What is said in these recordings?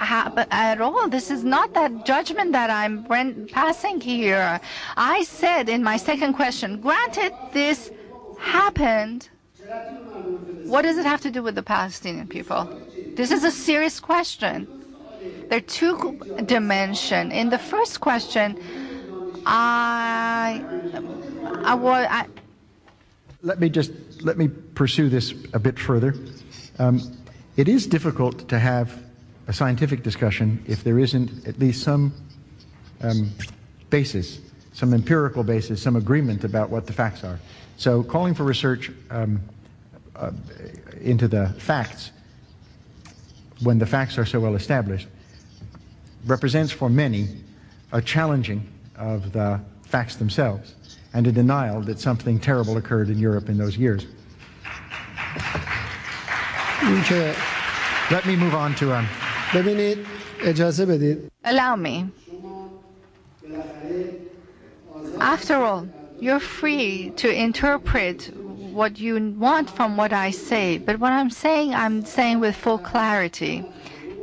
happen at all. This is not that judgment that I'm passing here. I said in my second question, granted this happened, what does it have to do with the Palestinian people? This is a serious question. There are two dimensions. In the first question, Let me pursue this a bit further. It is difficult to have a scientific discussion if there isn't at least some basis, some empirical basis, some agreement about what the facts are. So calling for research into the facts when the facts are so well established represents for many a challenging of the facts themselves and a denial that something terrible occurred in Europe in those years. Let me move on to allow me. After all, you're free to interpret what you want from what I say, but what I'm saying with full clarity.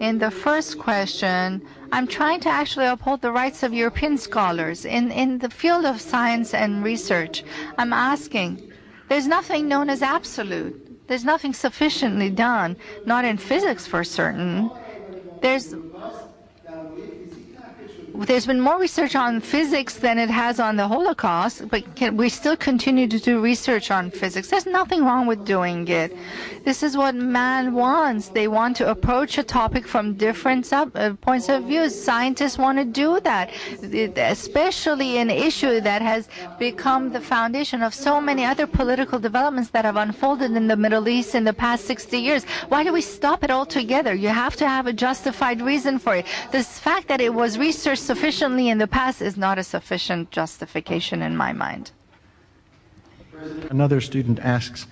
In the first question, I'm trying to actually uphold the rights of European scholars. In the field of science and research, I'm asking, there's nothing known as absolute. There's nothing sufficiently done, not in physics for certain. There's been more research on physics than it has on the Holocaust, but we still continue to do research on physics. There's nothing wrong with doing it. This is what man wants. They want to approach a topic from different points of view. Scientists want to do that, especially an issue that has become the foundation of so many other political developments that have unfolded in the Middle East in the past 60 years. Why do we stop it altogether? You have to have a justified reason for it. The fact that it was researched sufficiently in the past is not a sufficient justification in my mind. Another student asks,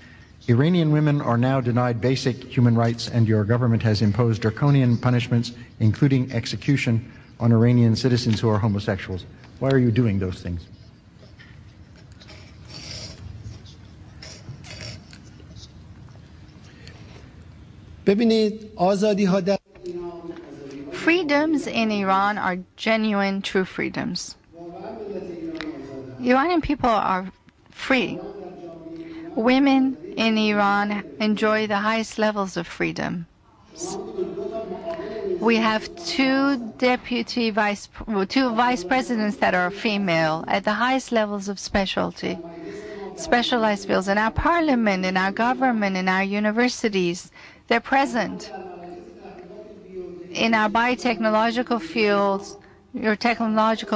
Iranian women are now denied basic human rights and your government has imposed draconian punishments, including execution, on Iranian citizens who are homosexuals. Why are you doing those things? Freedoms in Iran are genuine, true freedoms. Iranian people are free. Women in Iran enjoy the highest levels of freedom. We have two vice presidents that are female at the highest levels of specialized fields. In our parliament, in our government, in our universities, they're present. In our biotechnological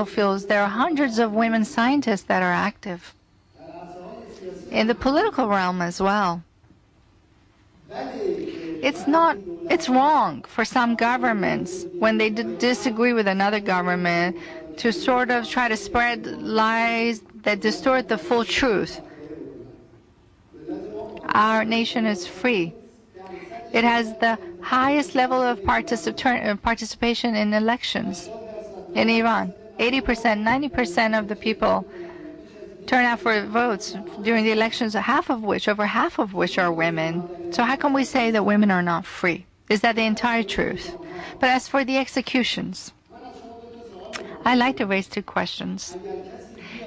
fields, there are hundreds of women scientists that are active. In the political realm as well. It's wrong for some governments, when they disagree with another government, to sort of try to spread lies that distort the full truth. Our nation is free. It has the highest level of participation in elections in Iran. 80%, 90% of the people turn out for votes during the elections, over half of which are women. So how can we say that women are not free? Is that the entire truth? But as for the executions, I'd like to raise two questions.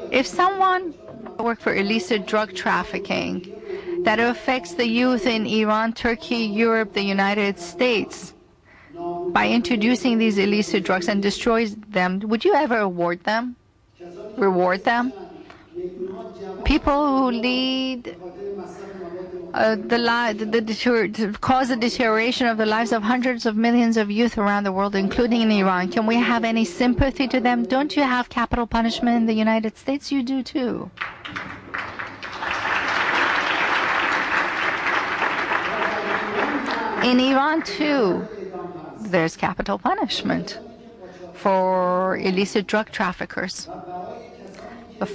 If someone works for illicit drug trafficking that affects the youth in Iran, Turkey, Europe, the United States, by introducing these illicit drugs and destroys them, would you ever reward them? People who lead cause the deterioration of the lives of hundreds of millions of youth around the world, including in Iran. Can we have any sympathy to them? Don't you have capital punishment in the United States? You do too. In Iran too, there's capital punishment for illicit drug traffickers,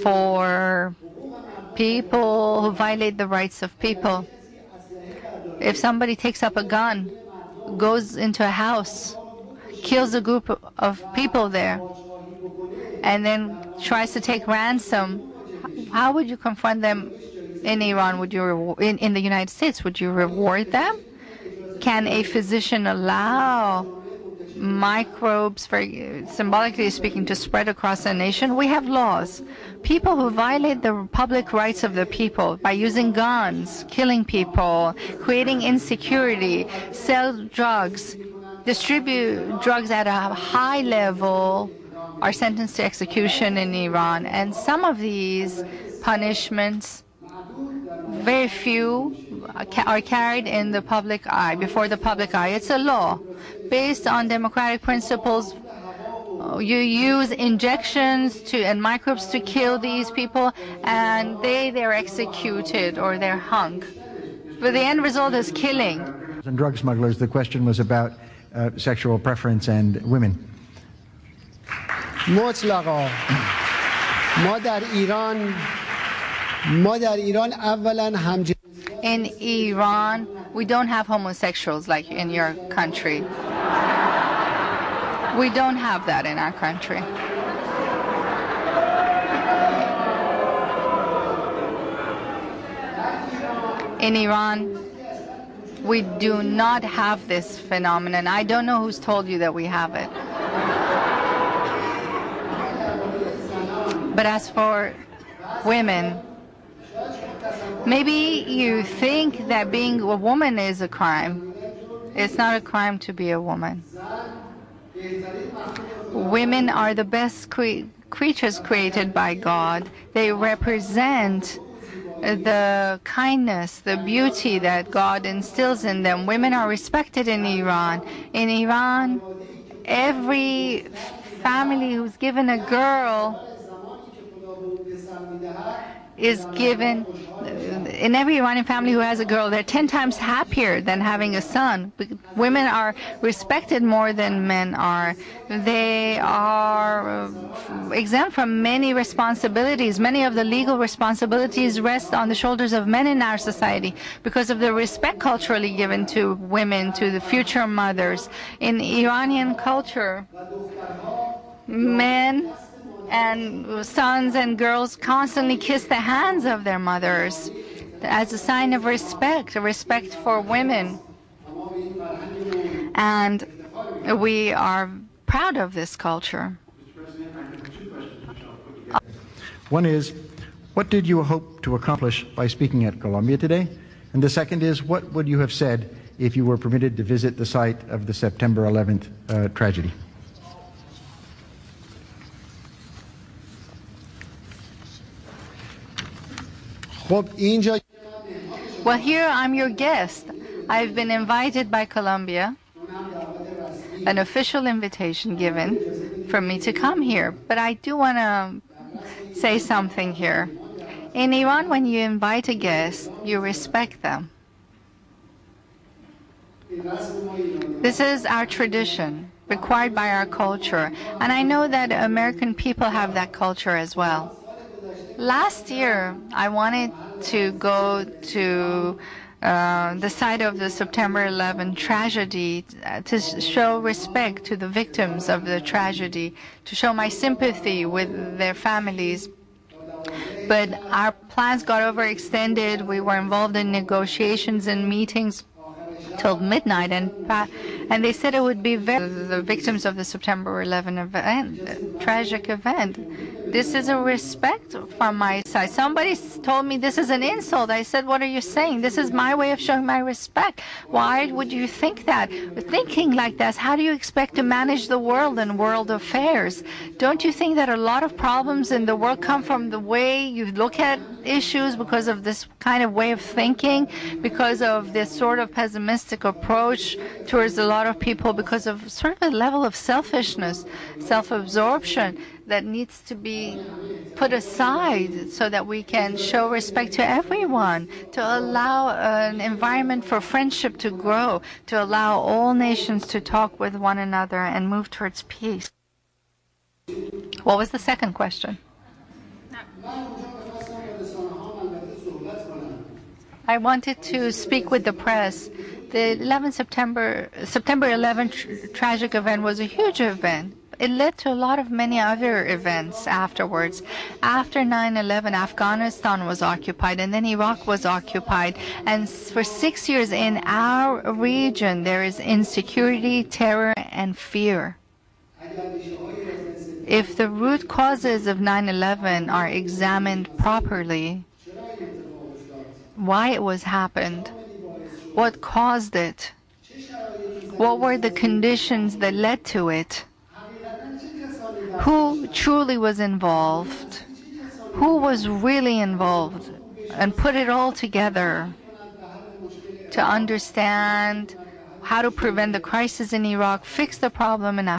for people who violate the rights of people. If somebody takes up a gun, goes into a house, kills a group of people there, and then tries to take ransom, how would you confront them in Iran? Would you in the United States? Would you reward them? Can a physician allow microbes, symbolically speaking, to spread across a nation. We have laws. People who violate the public rights of the people by using guns, killing people, creating insecurity, sell drugs, distribute drugs at a high level, are sentenced to execution in Iran. And some of these punishments, very few are carried in the public eye, before the public eye. It's a law based on democratic principles. You use injections and microbes to kill these people, and they're executed or they're hung. But the end result is killing. And drug smugglers, the question was about sexual preference and women. مطلقا ما در ایران اولا همجنس In Iran, we don't have homosexuals like in your country. We don't have that in our country. In Iran, we do not have this phenomenon. I don't know who's told you that we have it. But as for women, maybe you think that being a woman is a crime. It's not a crime to be a woman. Women are the best creatures created by God. They represent the kindness, the beauty that God instills in them. Women are respected in Iran. In Iran, every family who's given a girl is given, in every Iranian family who has a girl, they're 10 times happier than having a son. Women are respected more than men are. They are exempt from many responsibilities. Many of the legal responsibilities rest on the shoulders of men in our society because of the respect culturally given to women, to the future mothers. In Iranian culture, men and sons and girls constantly kiss the hands of their mothers as a sign of respect, a respect for women. And we are proud of this culture. One is, what did you hope to accomplish by speaking at Columbia today? And the second is, what would you have said if you were permitted to visit the site of the September 11th tragedy? Well, here I'm your guest. I've been invited by Columbia, an official invitation given for me to come here. But I do want to say something here. In Iran, when you invite a guest, you respect them. This is our tradition, required by our culture. And I know that American people have that culture as well. Last year, I wanted to go to the site of the September 11 tragedy to show respect to the victims of the tragedy, to show my sympathy with their families. But our plans got overextended. We were involved in negotiations and meetings till midnight, and they said it would be the victims of the September 11 event, tragic event. This is a respect from my side. Somebody told me this is an insult. I said, what are you saying? This is my way of showing my respect. Why would you think that? Thinking like this, how do you expect to manage the world and world affairs? Don't you think that a lot of problems in the world come from the way you look at issues, because of this kind of way of thinking, because of this sort of pessimistic approach towards a lot of people, because of sort of a level of selfishness, self-absorption that needs to be put aside so that we can show respect to everyone, to allow an environment for friendship to grow, to allow all nations to talk with one another and move towards peace. What was the second question? I wanted to speak with the press. The September 11 tragic event was a huge event. it led to a lot of many other events afterwards. After 9/11, Afghanistan was occupied, and then Iraq was occupied. And for 6 years in our region, there is insecurity, terror, and fear. If the root causes of 9/11 are examined properly, why it was happened, what caused it, what were the conditions that led to it, who truly was involved, who was really involved, and put it all together to understand how to prevent the crisis in Iraq, fix the problem in